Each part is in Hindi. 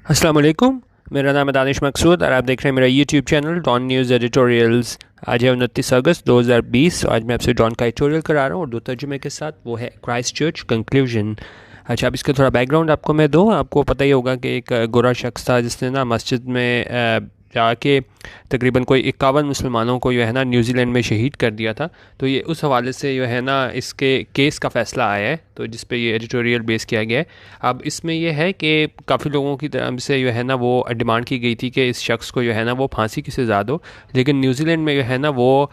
अस्सलाम वालेकुम। मेरा नाम है दानिश मकसूद और आप देख रहे हैं मेरा YouTube channel Dawn News editorials. आज है 29 अगस्त 2020। आज मैं आपसे डॉन का एडिटोरियल करा रहा हूँ और दो तर्जुमे के साथ, वो है क्राइस्ट चर्च कंक्लूजन। अच्छा, अब इसका थोड़ा बैकग्राउंड आपको मैं दूँ। आपको पता ही होगा कि एक गोरा शख्स था जिसने ना मस्जिद में जाके तकरीबन कोई 51 मुसलमानों को जो है ना न्यूजीलैंड में शहीद कर दिया था। तो ये उस हवाले से जो है ना इसके केस का फ़ैसला आया है, तो जिस पे ये एडिटोरियल बेस किया गया है। अब इसमें यह है कि काफ़ी लोगों की तरफ से जो है ना वो डिमांड की गई थी कि इस शख्स को जो है ना वो फांसी की सज़ा दो, लेकिन न्यूजीलैंड में जो है ना वो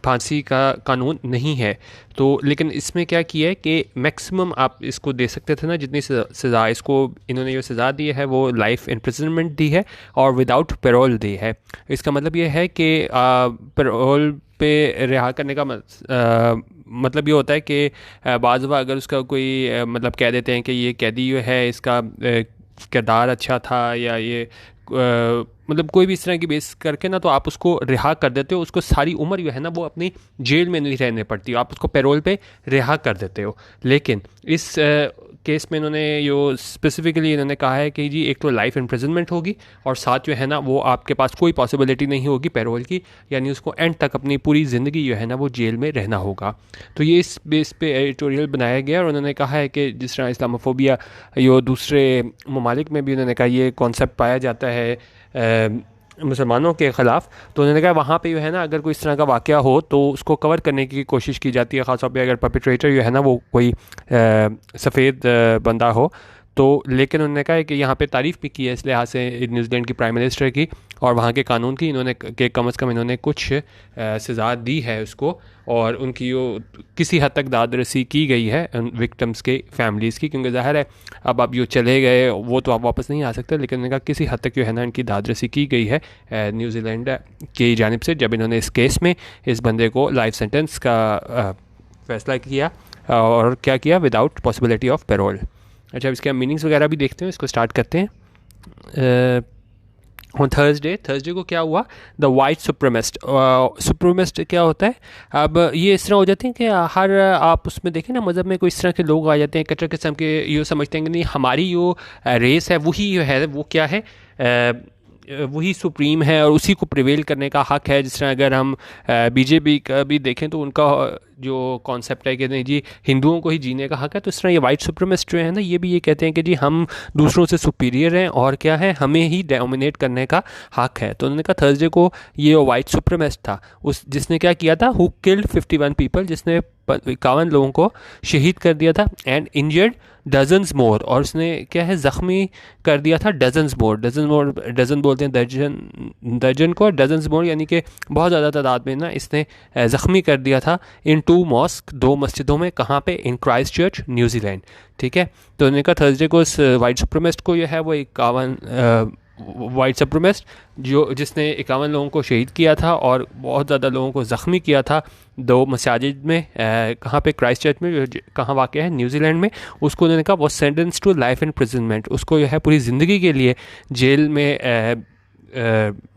फांसी का कानून नहीं है। तो लेकिन इसमें क्या किया है कि मैक्सिमम आप इसको दे सकते थे ना, जितनी सज़ा इसको इन्होंने जो सज़ा दी है वो लाइफ इम्प्रिजनमेंट दी है और विदाउट पैरोल दी है। इसका मतलब ये है कि पैरोल पे रिहा करने का मतलब ये होता है कि बाज़ दफ़ा अगर उसका कोई मतलब कह देते हैं कि ये कैदी जो है इसका किरदार अच्छा था या ये मतलब कोई भी इस तरह की बेस करके ना, तो आप उसको रिहा कर देते हो। उसको सारी उम्र जो है ना वो अपनी जेल में नहीं रहने पड़ती, आप उसको पैरोल पे रिहा कर देते हो। लेकिन इस केस में इन्होंने जो स्पेसिफिकली इन्होंने कहा है कि जी एक तो लाइफ इम्प्रिजनमेंट होगी और साथ जो है ना वो आपके पास कोई पॉसिबिलिटी नहीं होगी पैरोल की, यानी उसको एंड तक अपनी पूरी ज़िंदगी जो है ना वो जेल में रहना होगा। तो ये इस बेस पे एडिटोरियल बनाया गया और उन्होंने कहा है कि जिस तरह इस्लामोफोबिया यो दूसरे ममालिक में भी उन्होंने कहा ये कॉन्सेप्ट पाया जाता है मुसलमानों के ख़िलाफ़, तो उन्होंने कहा वहाँ पे जो है ना अगर कोई इस तरह का वाक़या हो तो उसको कवर करने की कोशिश की जाती है, ख़ास तौर पे अगर परपेट्रेटर जो है ना वो कोई सफ़ेद बंदा हो तो। लेकिन उन्होंने कहा है कि यहाँ पे तारीफ़ भी की है इस लिहाज से न्यूजीलैंड की प्राइम मिनिस्टर की और वहाँ के कानून की, इन्होंने कि कम अज़ कम इन्होंने कुछ सज़ा दी है उसको और उनकी जो किसी हद तक दाद रसी की गई है उन विक्टिम्स के फैमिलीज़ की, क्योंकि ज़ाहिर है अब आप जो चले गए वो तो आप वापस नहीं आ सकते, लेकिन उन्होंने कहा किसी हद तक जो है ना इनकी दाद रसी की गई है न्यूजीलैंड की जानिब से, जब इन्होंने इस केस में इस बंदे को लाइफ सेंटेंस का फ़ैसला किया और क्या किया, विदाउट पॉसिबिलिटी ऑफ पैरोल। अच्छा, इसके हम मीनिंग्स वगैरह भी देखते हैं, इसको स्टार्ट करते हैं। ऑन थर्सडे को क्या हुआ, द वाइट सुप्रीमिस्ट क्या होता है। अब ये इस तरह हो जाते हैं कि हर आप उसमें देखें ना मज़हब में कोई इस तरह के लोग आ जाते हैं कट्टर किस्म के, ये समझते हैं कि नहीं हमारी जो रेस है वही जो है वो क्या है, वही सुप्रीम है और उसी को प्रिवेल करने का हक़ है। जिस तरह अगर हम बीजेपी का भी देखें तो उनका जो कॉन्सेप्ट है कि नहीं जी हिंदुओं को ही जीने का हक़ है, तो इस तरह ये वाइट सुप्रीमिस्ट जो है ना ये भी ये कहते हैं कि जी हम दूसरों से सुपीरियर हैं और क्या है हमें ही डोमिनेट करने का हक़ है। तो उन्होंने कहा थर्सडे को ये वाइट सुप्रीमिस्ट था उस जिसने क्या किया था, हु किल्ड 51 पीपल, जिसने 51 लोगों को शहीद कर दिया था एंड इंजर्ड डजन्स मोर, और उसने क्या है ज़ख्मी कर दिया था डजन्स मोर। डजन बोलते हैं दर्जन को, डजन्स मोर यानी कि बहुत ज़्यादा तादाद में ना इसने ज़ख्मी कर दिया था इन 2 मॉस्क, 2 मस्जिदों में, कहाँ पे, इन क्राइस्ट चर्च न्यूजीलैंड। ठीक है, तो उन्होंने कहा थर्सडे को इस वाइट सुप्रीमिस्ट को यह है वो 51 वाइट सुप्रीमिस्ट जिसने 51 लोगों को शहीद किया था और बहुत ज़्यादा लोगों को ज़ख्मी किया था 2 मसाजिद में, कहाँ पे, क्राइस्ट चर्च में, कहाँ वाक़ है, न्यूजीलैंड में। उसको उन्होंने कहा वो सेंटेंस टू लाइफ इम्प्रिजनमेंट, उसको जो है पूरी ज़िंदगी के लिए जेल में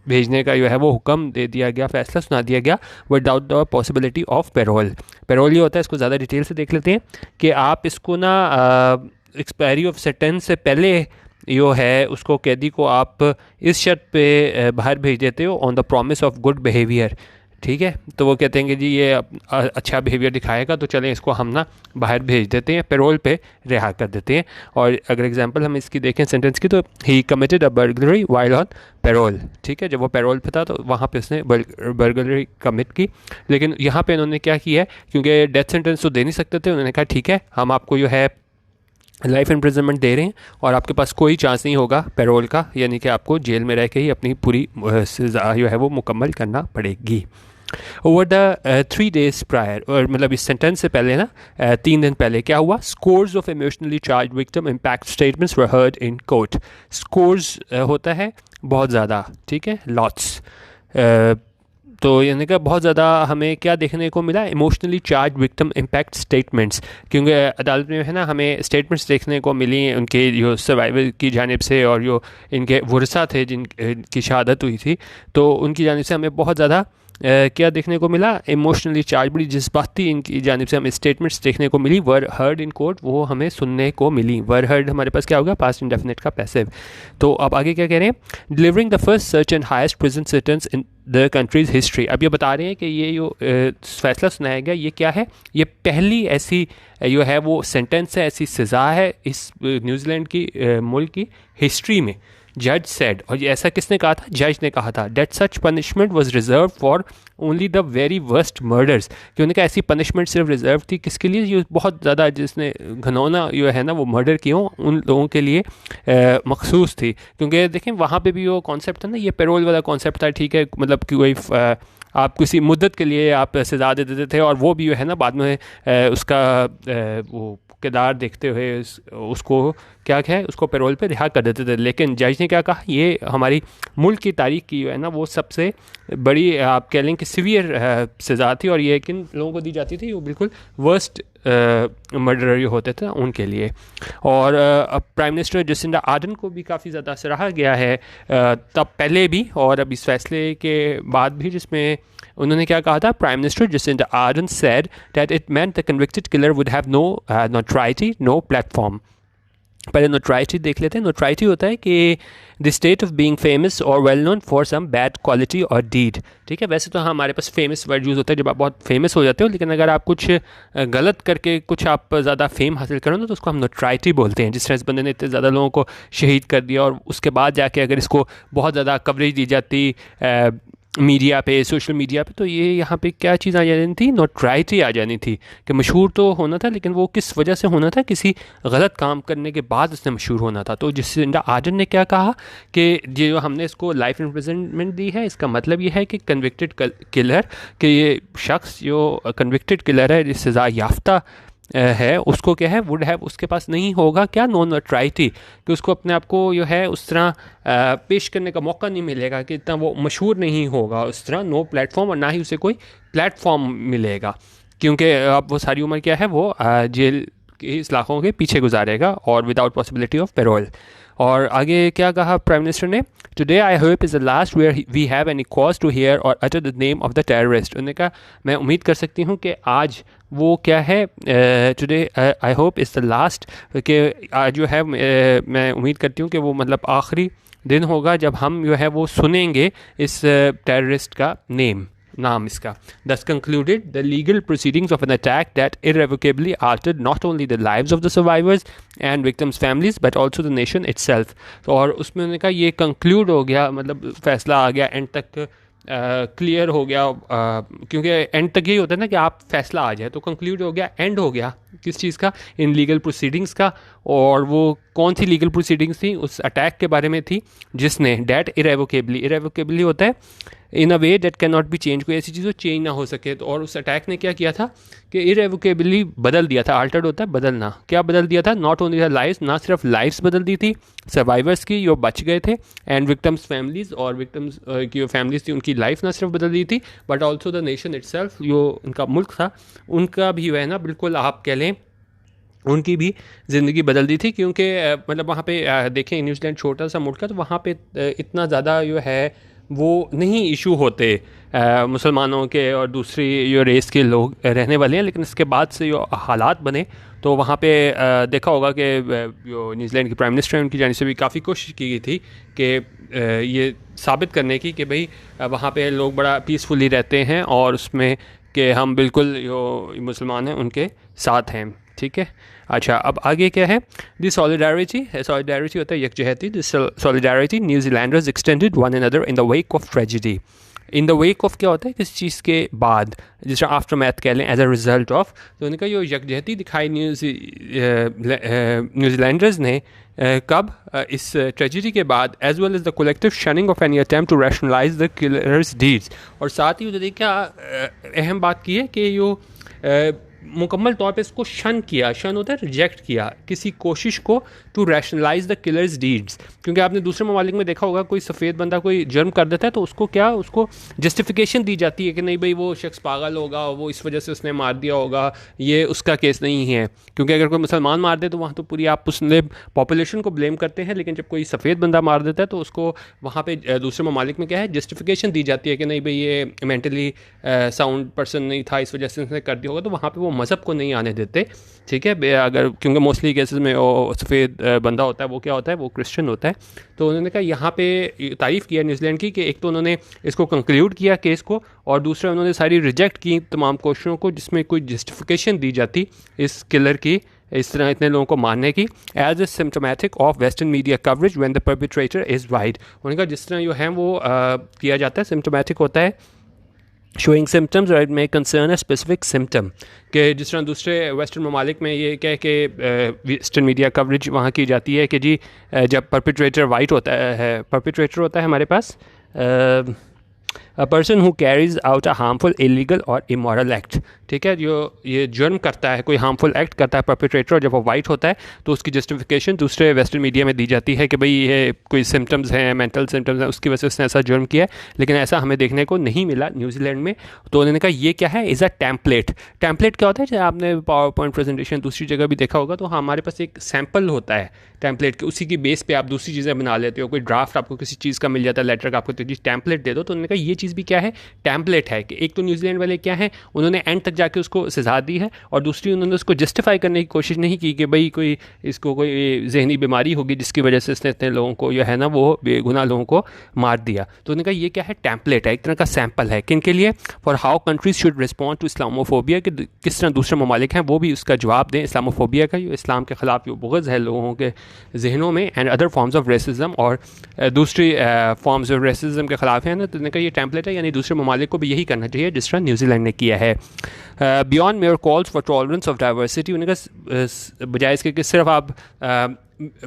भेजने का जो है वो हुक्म दे दिया गया, फ़ैसला सुना दिया गया without the possibility of parole. Parole ये होता है, इसको ज़्यादा डिटेल से देख लेते हैं कि आप इसको ना एक्सपायरी ऑफ सेंटेंस से पहले जो है उसको कैदी को आप इस शर्त पे बाहर भेज देते हो, on the promise of good behaviour. ठीक है, तो वो कहते हैं कि जी ये अच्छा बिहेवियर दिखाएगा तो चलें इसको हम ना बाहर भेज देते हैं, पैरोल पे रिहा कर देते हैं। और अगर एग्जांपल हम इसकी देखें सेंटेंस की, तो he committed a burglary while on parole. ठीक है, जब वो पैरोल पे था तो वहाँ पे उसने बर्गलरी कमिट की। लेकिन यहाँ पे इन्होंने क्या किया है, क्योंकि डेथ सेंटेंस तो दे नहीं सकते थे, उन्होंने कहा ठीक है हम आपको जो है लाइफ इम्प्रिजनमेंट दे रहे हैं और आपके पास कोई चांस नहीं होगा पैरोल का, यानी कि आपको जेल में रह के ही अपनी पूरी सज़ा जो है वो मुकम्मल करना पड़ेगी। ओवर द 3 days प्रायर, और मतलब इस सेंटेंस से पहले ना 3 दिन पहले क्या हुआ, scores of emotionally charge victim impact statements were heard in court. Scores होता है बहुत ज़्यादा, ठीक है, लॉट्स। तो यानी कि बहुत ज़्यादा हमें क्या देखने को मिला, emotionally charge victim impact statements, क्योंकि अदालत में है ना हमें स्टेटमेंट्स देखने को मिली उनके जो सर्वाइवर की जानिब से और जो इनके वर्सा थे जिनकी शहादत हुई थी, तो उनकी जानिब से हमें बहुत ज़्यादा क्या देखने को मिला, इमोशनली चार्ज, बड़ी जज्बाती इनकी जानिब से हमें स्टेटमेंट्स देखने को मिली, वर हर्ड इन कोर्ट, वो हमें सुनने को मिली। वर हर्ड हमारे पास क्या होगा, पास्ट इंडेफिनिट का पैसिव। तो अब आगे क्या कह रहे हैं, delivering the first search and highest prison sentence in the countries history. अब ये बता रहे हैं कि ये जो फैसला सुनाया गया ये क्या है, ये पहली ऐसी जो है वो सेंटेंस है, ऐसी सज़ा है इस न्यूजीलैंड की मुल्क की हिस्ट्री में। जज सेड, और ये ऐसा किसने कहा था, जज ने कहा था, that such punishment was reserved for only the very worst murders, कि उन्होंने कहा ऐसी पनिशमेंट सिर्फ रिजर्व थी किसके लिए, ये बहुत ज़्यादा जिसने घनौना जो है ना वो मर्डर किए हों उन लोगों के लिए मखसूस थी। क्योंकि देखें वहाँ पे भी वो कॉन्सेप्ट था ना, ये पेरोल वाला कॉन्सेप्ट था, ठीक है, मतलब कि कोई आप किसी मुद्दत के लिए आप सज़ा दे देते थे और वो भी जो है ना बाद में उसका वो किरदार देखते हुए उसको क्या है उसको पेरोल पे रिहा कर देते थे। लेकिन जज ने क्या कहा, ये हमारी मुल्क की तारीख की जो है ना वो सबसे बड़ी आप कह लें कि सीवियर सज़ा थी, और ये किन लोगों को दी जाती थी, वो बिल्कुल वर्स्ट मर्डर जो होते थे उनके लिए। और अब प्राइम मिनिस्टर जसिंडा आर्डन को भी काफ़ी ज़्यादा सराहा गया है, तब पहले भी और अब इस फैसले के बाद भी, जिसमें उन्होंने क्या कहा था, prime minister Jacinda Ardern said that it meant the convicted killer would have no notoriety, no platform. पहले नोटराइटी देख लेते हैं। नोटराइटी होता है कि the state of being famous और well known for some bad quality और डीड। ठीक है, वैसे तो हमारे पास फेमस वर्ड यूज़ होता है जब आप बहुत फेमस हो जाते हो, लेकिन अगर आप कुछ गलत करके कुछ आप ज़्यादा फेम हासिल करो ना तो उसको हम नोटराइटी बोलते हैं। जिस तरह इस बंदे ने इतने ज़्यादा लोगों को शहीद कर दिया और उसके बाद जाके अगर इसको बहुत ज़्यादा कवरेज दी जाती मीडिया पे, सोशल मीडिया पे, तो ये यहाँ पे क्या चीज़ आ जानी थी, नोटराइटी आ जानी थी कि मशहूर तो होना था, लेकिन वो किस वजह से होना था, किसी गलत काम करने के बाद उसने मशहूर होना था। तो जसिंडा आर्डन ने क्या कहा कि जो हमने इसको लाइफ इम्प्रिजनमेंट दी है, इसका मतलब ये है कि कन्विक्टेड किलर, कि ये शख्स जो कन्विक्टेड किलर है, सज़ा याफ्ता है, उसको क्या है, वुड हैव, उसके पास नहीं होगा क्या, नो नोटराइटी, कि उसको अपने आप को जो है उस तरह पेश करने का मौका नहीं मिलेगा, कि इतना वो मशहूर नहीं होगा उस तरह, नो प्लेटफॉर्म, और ना ही उसे कोई प्लेटफॉर्म मिलेगा, क्योंकि अब वो सारी उम्र क्या है वो जेल के इलाकों के पीछे गुजारेगा और विदाउट पॉसिबिलिटी ऑफ पेरोल। और आगे क्या कहा प्राइम मिनिस्टर ने, today I hope is the last where we have any cause to hear or utter the name of the terrorist. उन्होंने कहा मैं उम्मीद कर सकती हूँ कि आज वो क्या है, today I hope is the last, कि आज जो है मैं उम्मीद करती हूँ कि वो मतलब आखिरी दिन होगा जब हम जो है वो सुनेंगे इस टेररिस्ट का नाम इसका। Thus concluded the legal proceedings of an attack that irrevocably altered not only the lives of the survivors and victims' families but also the nation itself। तो और उसमें उन्होंने कहा ये कंक्लूड हो गया, मतलब फैसला आ गया एंड तक, क्लियर हो गया, क्योंकि एंड तक यही होता है ना कि आप फैसला आ जाए, तो कंक्लूड हो गया, एंड हो गया किस चीज़ का, इन लीगल प्रोसीडिंग्स का। और वो कौन सी लीगल प्रोसीडिंग्स थी, उस अटैक के बारे में थी जिसने डेट इरेवोकेबली होता है in a way that can not be change, कोई ऐसी चीज़ जो चेंज ना हो सके। तो और उस अटैक ने क्या किया था कि इरेवोकेबली बदल दिया था, अल्टर्ड होता है बदलना, क्या बदल दिया था, नॉट ओनली द लाइव्स, ना सिर्फ लाइव्स बदल दी थी सर्वाइवर्स की जो बच गए थे, एंड विक्टम्स फैमिलीज़, और विक्टम्स की जो फैमिलीज़ थी उनकी लाइफ ना सिर्फ बदल दी थी but also the nation itself, जो उनका मुल्क था उनका भी है ना बिल्कुल आप कह लें उनकी भी ज़िंदगी बदल दी थी। क्योंकि मतलब वहाँ पे देखें न्यूजीलैंड छोटा सा मुल्क है, तो वहाँ पे इतना ज़्यादा जो है वो नहीं इशू होते मुसलमानों के और दूसरी जो रेस के लोग रहने वाले हैं। लेकिन इसके बाद से जो हालात बने तो वहाँ पे देखा होगा कि जो न्यूजीलैंड के प्राइम मिनिस्टर हैं उनकी जानिब से भी काफ़ी कोशिश की गई थी कि ये साबित करने की कि भाई वहाँ पे लोग बड़ा पीसफुली रहते हैं और उसमें कि हम बिल्कुल जो मुसलमान हैं उनके साथ हैं। ठीक है, अच्छा अब आगे क्या है, दी सॉलिडारिटी होता है यकजहती, the solidarity New Zealanders extended one another in the wake of tragedy. In the wake of क्या होता है, किसी चीज़ के बाद, जिस तरह आफ्टर मैथ कह लें, एज अ रिजल्ट ऑफ, तो उनका जो यकजहती दिखाई न्यूजीलैंडर्स ने कब, इस ट्रेजिडी के बाद, as well as the collective shunning of any attempt to rationalise the killers deeds. और साथ ही उन्होंने क्या अहम बात की है कि जो मुकम्मल तौर पे इसको शन किया, शन होता है रिजेक्ट किया किसी कोशिश को to rationalise the killers deeds. क्योंकि आपने दूसरे ममालिक में देखा होगा कोई सफ़ेद बंदा कोई जुर्म कर देता है तो उसको जस्टिफिकेशन दी जाती है कि नहीं भाई वो शख्स पागल होगा, वो इस वजह से उसने मार दिया होगा, ये उसका केस नहीं है। क्योंकि अगर कोई मुसलमान मार दे तो वहाँ तो पूरी आप मुस्लिम पॉपुलेशन को ब्लेम करते हैं, लेकिन जब कोई सफ़ेद बंदा मार देता है तो उसको वहाँ पे दूसरे ममालिक में क्या है जस्टिफिकेशन दी जाती है कि नहीं भाई ये मेंटली साउंड पर्सन नहीं था, इस वजह से उसने कर दिया होगा। तो वहाँ पे वो मज़हब को नहीं आने देते, ठीक है। अगर क्योंकि मोस्टली केसेस में वो सफ़ेद बंदा होता है वो क्या होता है, वो क्रिश्चियन होता है। तो उन्होंने कहा यहाँ पे तारीफ़ किया न्यूजीलैंड की कि एक तो उन्होंने इसको कंक्लूड किया केस को, और दूसरा उन्होंने सारी रिजेक्ट की तमाम कोशिशों को जिसमें कोई जस्टिफिकेशन दी जाती इस किलर की, इस तरह इतने लोगों को मारने की, as a symptomatic of western media coverage when the perpetrator is white. उन्होंने कहा जिस तरह जो है वो किया जाता है, सिम्टोमेटिक होता है, शोइंग सिम्टम्स और it may concern a specific symptom, कि जिस तरह दूसरे वेस्टर्न ममालिक में ये कह के वेस्टर्न मीडिया कवरेज वहाँ की जाती है कि जी जब परपिट्रेटर वाइट होता है, परपिट्रेटर होता है हमारे पास a person who carries out a harmful illegal or immoral act, ठीक है। जो ये जुर्म करता है, कोई हार्मफुल एक्ट करता है परपिट्रेटर, और जब वो वाइट होता है तो उसकी जस्टिफिकेशन दूसरे वेस्टर्न मीडिया में दी जाती है कि भाई ये कोई सिम्टम्स हैं, मेंटल सिम्टम्स हैं, उसकी वजह से उसने ऐसा जुर्म किया है। लेकिन ऐसा हमें देखने को नहीं मिला न्यूजीलैंड में। तो उन्होंने कहा ये क्या है, इज़ अ टेम्पलेट। टेम्पलेट क्या होता है, जैसे आपने पावर पॉइंट प्रेजेंटेशन दूसरी जगह भी देखा होगा, तो हमारे पास एक सैम्पल होता है टेम्पलेट के, उसी की बेस पे आप दूसरी चीज़ें बना लेते हो। कोई ड्राफ्ट आपको किसी चीज़ का मिल जाता है, लेटर का, आपको तो टेम्पलेट दे दो। तो उन्होंने कहा ये चीज़ भी क्या है, टेम्पलेट है। कि एक तो न्यूजीलैंड वाले क्या है, उन्होंने एंड तक जाके उसको सजा दी है, और दूसरी उन्होंने उसको जस्टिफाई करने की कोशिश नहीं की कि भाई कोई इसको कोई जहनी बीमारी होगी जिसकी वजह से इसने इतने लोगों को जो है ना वो बेगुनाह लोगों को मार दिया। तो उन्होंने कहा ये क्या है, टेम्पलेट है, एक तरह का सैम्पल है। किन के लिए, for how countries should respond to Islamophobia, कि किस तरह दूसरे ममालिक हैं वो भी उसका जवाब दें इस्लामोफोबिया का, जो इस्लाम के ख़िलाफ़ जो बुग़्ज़ है लोगों के जहनों में, and other forms of racism, और दूसरी फॉर्म्स ऑफ रेसिज्म के ख़िलाफ़ है ना। तो उन्होंने कहा ये टेम्पलेट है, यानी दूसरे ममालिक को भी यही करना चाहिए जिस तरह न्यूजीलैंड ने किया है। Beyond mayor calls for tolerance of diversity, उन्होंने कहा बजाय इसके कि सिर्फ आप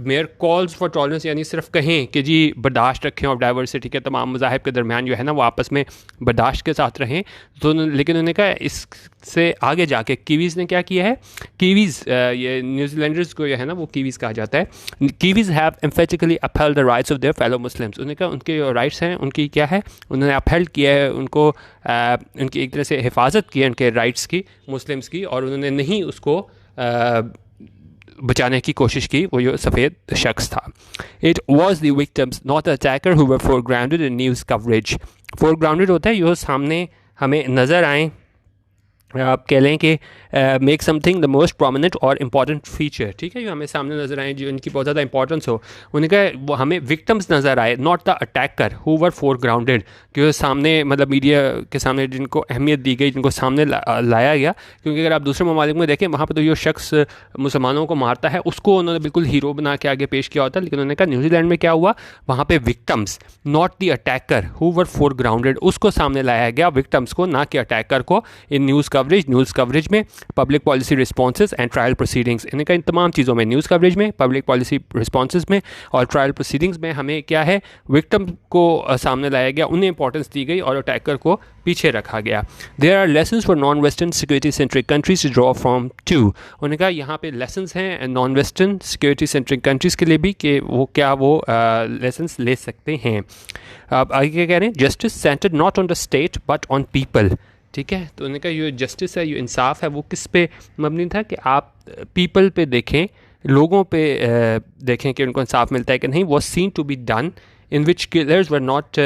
मेयर कॉल्स फॉर टॉलरेंस यानी सिर्फ कहें कि जी बर्दाश्त रखें और डाइवर्सिटी के तमाम मज़ाहिब के दरमियान जो है ना वो आपस में बर्दाश्त के साथ रहें। तो लेकिन उन्होंने कहा इससे आगे जाके कीवीज़ ने क्या किया है, कीवीज़ ये न्यूजीलैंडर्स को जो है ना वो कीवीज़ कहा जाता है। Kiwis have emphatically upheld the rights of their fellow Muslims, उन्होंने कहा उनके जो राइट्स हैं उनकी क्या है, उन्होंने अपहेल्ड किया है, उनको उनकी एक तरह से हिफाजत की है उनके राइट्स की, मुस्लिम्स की, और उन्होंने नहीं उसको बचाने की कोशिश की, वो जो सफ़ेद शख्स था। It was the victims not attacker who were foregrounded in news coverage. Foregrounded होता है जो सामने हमें नज़र आए, आप कह लें कि make something the most prominent और इम्पॉर्टेंट फीचर, ठीक है, जो हमें सामने नज़र आए, जो इनकी बहुत ज़्यादा इंपॉर्टेंस हो। उन्हें कहा वो हमें विक्टिम्स नज़र आए, not the attacker who were foregrounded, कि सामने मतलब मीडिया के सामने जिनको अहमियत दी गई, जिनको सामने लाया गया। क्योंकि अगर आप दूसरे ममालिक में देखें वहाँ पर तो जो शख्स मुसलमानों को मारता है उसको उन्होंने बिल्कुल हीरो बना के आगे पेश किया होता है। लेकिन उन्होंने कहा न्यूजीलैंड में क्या हुआ, वहाँ पर victims not the attacker who were foregrounded, उसको सामने लाया गया, विक्टम्स को, ना कि अटैकर को। इन न्यूज़ कवरेज में public policy responses and trial proceedings, इनका इन तमाम चीज़ों में, न्यूज़ कवरेज में, पब्लिक पॉलिसी रिस्पॉन्सेज में और ट्रायल प्रोसीडिंग्स में हमें क्या है, विक्टिम को सामने लाया गया, उन्हें इंपॉर्टेंस दी गई और अटैकर को पीछे रखा गया। There are lessons for non Western security centric countries to draw from too, उन्होंने कहा यहाँ पे लेसन्स हैं non Western security centric countries के लिए भी कि वो क्या वो लेसन्स ले सकते हैं। अब आगे क्या कह रहे हैं, justice centred not on the state but on people, ठीक है। तो उन्होंने कहा ये जस्टिस है, ये इंसाफ है, वो किस पे मबनी था कि आप पीपल पे देखें, लोगों पे देखें कि उनको इंसाफ मिलता है कि नहीं। Was seen to be done in which killers were not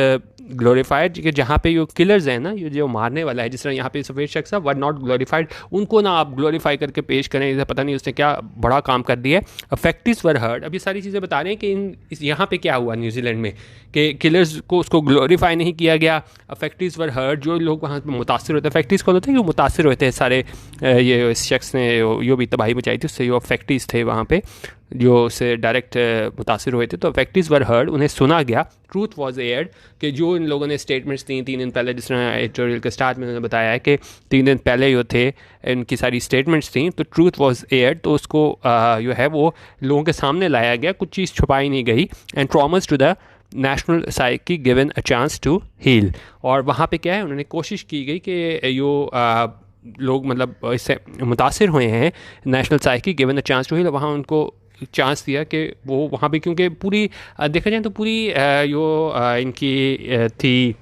glorified, कि जहाँ पे जो किलर्स हैं ना, ये जो मारने वाला है, जिस तरह यहाँ पे सफ़ेद शख्स है, वर नॉट ग्लोरीफाइड, उनको ना आप ग्लोरीफाई करके पेश करें, जैसे पता नहीं उसने क्या बड़ा काम कर दिया है। अफेक्टिव्स वर हर्ड, अब ये सारी चीज़ें बता रहे हैं कि यहाँ पे क्या हुआ न्यूजीलैंड में कि किलर्स को उसको ग्लोरीफाई नहीं किया गया। अफेक्टिव्स वर हर्ड, जो लोग वहाँ पर मुतासर होते हैं, अफेक्टिव्स कौन होते हैं, जो मुतासर होते हैं सारे, ये इस शख्स ने जो भी तबाही मचाई थी उससे, जो अफेक्टिव्स थे वहाँ पे जो उससे डायरेक्ट मुतासर हुए थे, तो अफेक्टिव्स वर हर्ड, उन्हें सुना गया। ट्रूथ वॉज एयर्ड, कि जो इन लोगों ने स्टेटमेंट्स दी 3 दिन पहले, जिस तरह एडिटोरियल के स्टार्ट में उन्होंने बताया है कि 3 दिन पहले जो थे इनकी सारी स्टेटमेंट्स थी, तो ट्रूथ वॉज एयर्ड, तो उसको जो है वो लोगों के सामने लाया गया, कुछ चीज़ छुपाई नहीं गई। And traumas to the national psyche given a chance to heal, और वहाँ पे क्या है, उन्होंने कोशिश की गई कि जो लोग मतलब इससे मुतासिर हुए हैं national psyche given a chance to heal, वहाँ उनको चांस दिया कि वो वहाँ पे, क्योंकि पूरी देखा जाए तो पूरी इनकी थी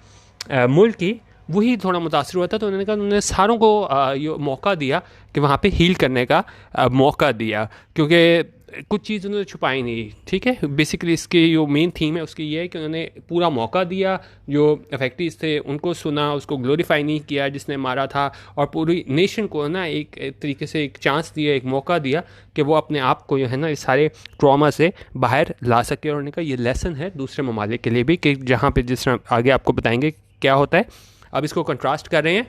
मुल्क की वही थोड़ा मुतासर हुआ था, तो उन्होंने कहा उन्होंने सारों को ये मौका दिया कि वहाँ पे हील करने का मौका दिया, क्योंकि कुछ चीज़ उन्होंने छुपाई नहीं। ठीक है, बेसिकली इसकी जो मेन थीम है उसकी ये है कि उन्होंने पूरा मौका दिया, जो अफेक्टीज थे उनको सुना, उसको ग्लोरीफाई नहीं किया जिसने मारा था, और पूरी नेशन को ना एक तरीके से एक चांस दिया, एक मौका दिया कि वो अपने आप को जो है ना इस सारे ट्रॉमा से बाहर ला सके। और उन्होंने कहा ये लेसन है दूसरे ममालिक के लिए भी, कि जहाँ पे जिस तरह आगे आपको बताएंगे क्या होता है। अब इसको कंट्रास्ट कर रहे हैं,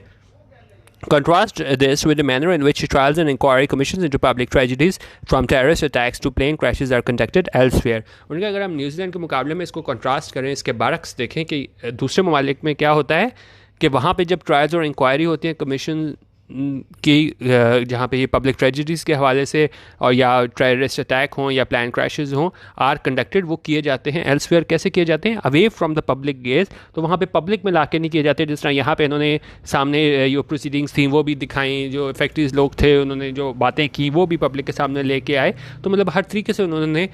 contrast this with the manner in which trials and inquiry commissions into public tragedies from terrorist attacks to plane crashes are conducted elsewhere। उनका अगर हम न्यूजीलैंड के मुकाबले में इसको कंट्रास्ट करें, इसके बरक्स देखें कि दूसरे ममालिक में क्या होता है कि वहाँ पे जब ट्रायल्स और इंक्वायरी होती हैं कमीशन की, जहाँ पे ये पब्लिक ट्रेजिडीज़ के हवाले से और या टेररिस्ट अटैक हों या प्लान क्रैशेस हों आर कंडक्टेड, वो किए जाते हैं एल्सवेयर। कैसे किए जाते हैं? Away from the public gauge, तो वहाँ पे पब्लिक में ला के नहीं किए जाते। जिस तरह यहाँ पे इन्होंने सामने जो प्रोसीडिंग्स थी वो भी दिखाई, जो इफेक्टिव लोग थे उन्होंने जो बातें की वो भी पब्लिक के सामने लेके आए। तो मतलब हर तरीके से उन्होंने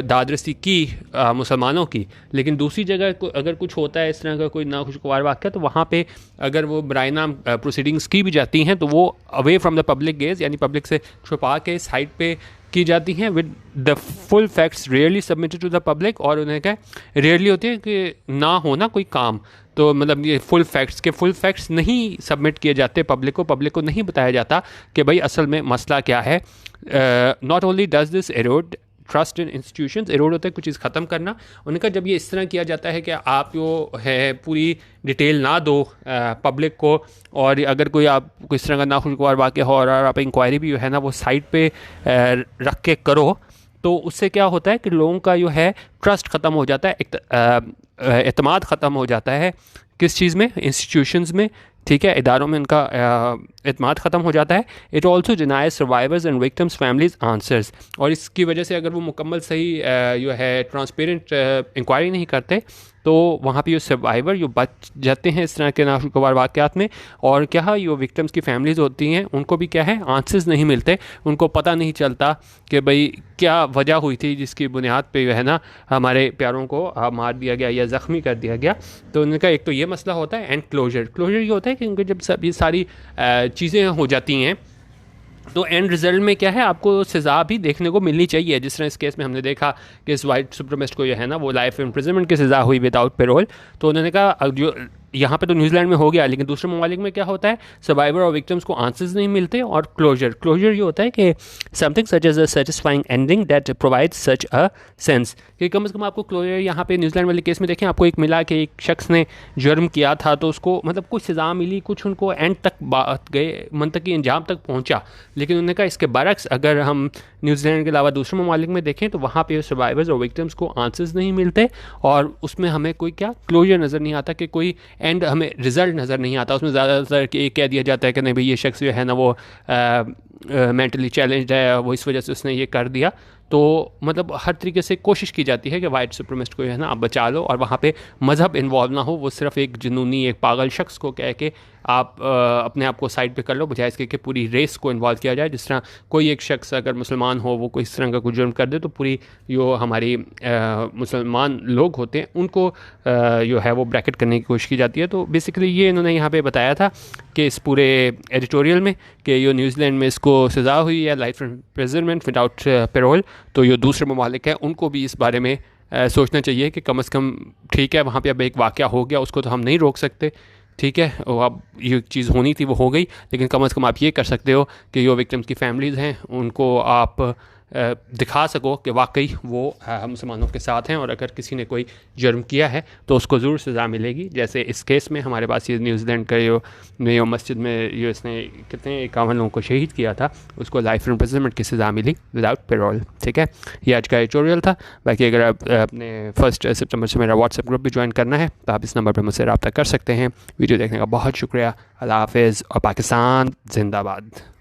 दादरसी की मुसलमानों की। लेकिन दूसरी जगह अगर कुछ होता है इस तरह का कोई नाखुशगवार वाक़या, तो वहाँ पे अगर वो बराए नाम प्रोसीडिंग्स की भी जाती हैं तो वो away from the public gaze, यानी पब्लिक से छुपा के साइड पे की जाती हैं, with the full facts rarely submitted to the public. और उन्हें क्या रियरली होती है कि ना हो ना कोई काम, तो मतलब ये फुल फैक्ट्स नहीं सबमिट किए जाते पब्लिक को नहीं बताया जाता कि भाई असल में मसला क्या है। Not only does this arrowed trust in institutions, arrowed होता है कुछ चीज़ ख़त्म करना। उनका जब ये इस तरह किया जाता है कि आप जो है पूरी डिटेल ना दो पब्लिक को, और अगर कोई आप इस तरह का नाखुशगवार वाक़या हो और आप इंक्वायरी भी जो है ना वो साइड पे रख के करो, तो उससे क्या होता है कि लोगों का जो है ट्रस्ट ख़त्म हो जाता है, एतमाद ख़त्म हो जाता है। किस चीज़ में? इंस्टीट्यूशंस में, ठीक है, इदारों में उनका एतमाद ख़त्म हो जाता है। It also denies survivors and victims families answers, और इसकी वजह से अगर वो मुकम्मल सही जो है ट्रांसपेरेंट इंक्वायरी नहीं करते, तो वहाँ पे जो सर्वाइवर जो बच जाते हैं इस तरह के नाखुशगवार वाक़यात में, और क्या जो विक्टिम्स की फैमिलीज़ होती हैं उनको भी क्या है आंसर्स नहीं मिलते, उनको पता नहीं चलता कि भाई क्या वजह हुई थी जिसकी बुनियाद पे जो है ना हमारे प्यारों को मार दिया गया या ज़ख्मी कर दिया गया। तो उनका एक तो ये मसला होता है। एंड क्लोजर ये होता है कि उनके जब सब ये सारी चीज़ें हो जाती हैं तो एंड रिजल्ट में क्या है, आपको सज़ा भी देखने को मिलनी चाहिए। जिस तरह इस केस में हमने देखा कि इस वाइट सुप्रीमिस्ट को जो है ना वो लाइफ इम्प्रिजनमेंट की सज़ा हुई विदाउट पेरोल। तो उन्होंने कहा जो यहाँ पे तो न्यूजीलैंड में हो गया, लेकिन दूसरे ममालिक में क्या होता है, सर्वाइवर और विक्टिम्स को आंसर्स नहीं मिलते। और क्लोजर ये होता है कि something such as a satisfying ending that provides such a sense, कि कम से कम आपको क्लोजर यहाँ पे न्यूजीलैंड वाले केस में देखें आपको एक मिला कि एक शख्स ने जुर्म किया था तो उसको मतलब कुछ सज़ा मिली, कुछ उनको एंड तक बात गए, मंतकी अंजाम तक पहुँचा। लेकिन उन्होंने कहा इसके बरक्स अगर हम न्यूजीलैंड के अलावा दूसरे ममालिक में देखें तो वहाँ पे सर्वाइवर्स और विक्टिम्स को आंसर्स नहीं मिलते, और उसमें हमें कोई क्या क्लोजर नज़र नहीं आता, कि कोई एंड हमें रिज़ल्ट नज़र नहीं आता। उसमें ज़्यादातर ये कह दिया जाता है कि नहीं भाई ये शख्स जो है ना वो मेंटली चैलेंज्ड है, वो इस वजह से उसने ये कर दिया। तो मतलब हर तरीके से कोशिश की जाती है कि वाइट सुप्रीमिस्ट को जो है ना आप बचा लो, और वहाँ पे मज़हब इन्वॉल्व ना हो, वो सिर्फ एक जुनूनी एक पागल शख्स को कह के आप अपने आप को साइड पे कर लो, बजाय इसके कि पूरी रेस को इन्वॉल्व किया जाए। जिस तरह कोई एक शख्स अगर मुसलमान हो वो कोई इस तरह का कुछ जुर्म कर दे तो पूरी जो हमारी मुसलमान लोग होते हैं उनको जो है वो ब्रैकेट करने की कोशिश की जाती है। तो बेसिकली ये इन्होंने यहाँ पे बताया था कि इस पूरे एडिटोरियल में कि ये न्यूजीलैंड में इसको सज़ा हुई है लाइफ इम्प्रिजनमेंट विदाउट पेरोल, तो ये दूसरे ममालिक हैं उनको भी इस बारे में सोचना चाहिए कि कम से कम ठीक है वहाँ पे अब एक वाक़या हो गया, उसको तो हम नहीं रोक सकते, ठीक है, अब ये चीज़ होनी थी वो हो गई, लेकिन कम से कम आप ये कर सकते हो कि जो विक्टिम्स की फैमिलीज़ हैं उनको आप दिखा सको कि वाकई वो मुसलमानों के साथ हैं, और अगर किसी ने कोई जुर्म किया है तो उसको ज़रूर सज़ा मिलेगी। जैसे इस केस में हमारे पास ये न्यूजीलैंड का जो मस्जिद में जो इसने कितने 51 लोगों को शहीद किया था उसको लाइफ इम्प्रिजनमेंट की सज़ा मिली विदाउट पेरोल। ठीक है, ये आज का एडिटोरियल था। बाकी अगर आप अपने 1 सितंबर से मेरा व्हाट्सएप ग्रुप भी ज्वाइन करना है तो आप इस नंबर पर मुझसे रब्ता कर सकते हैं। वीडियो देखने का बहुत शुक्रिया। अल्लाह हाफ़िज़ और पाकिस्तान जिंदाबाद।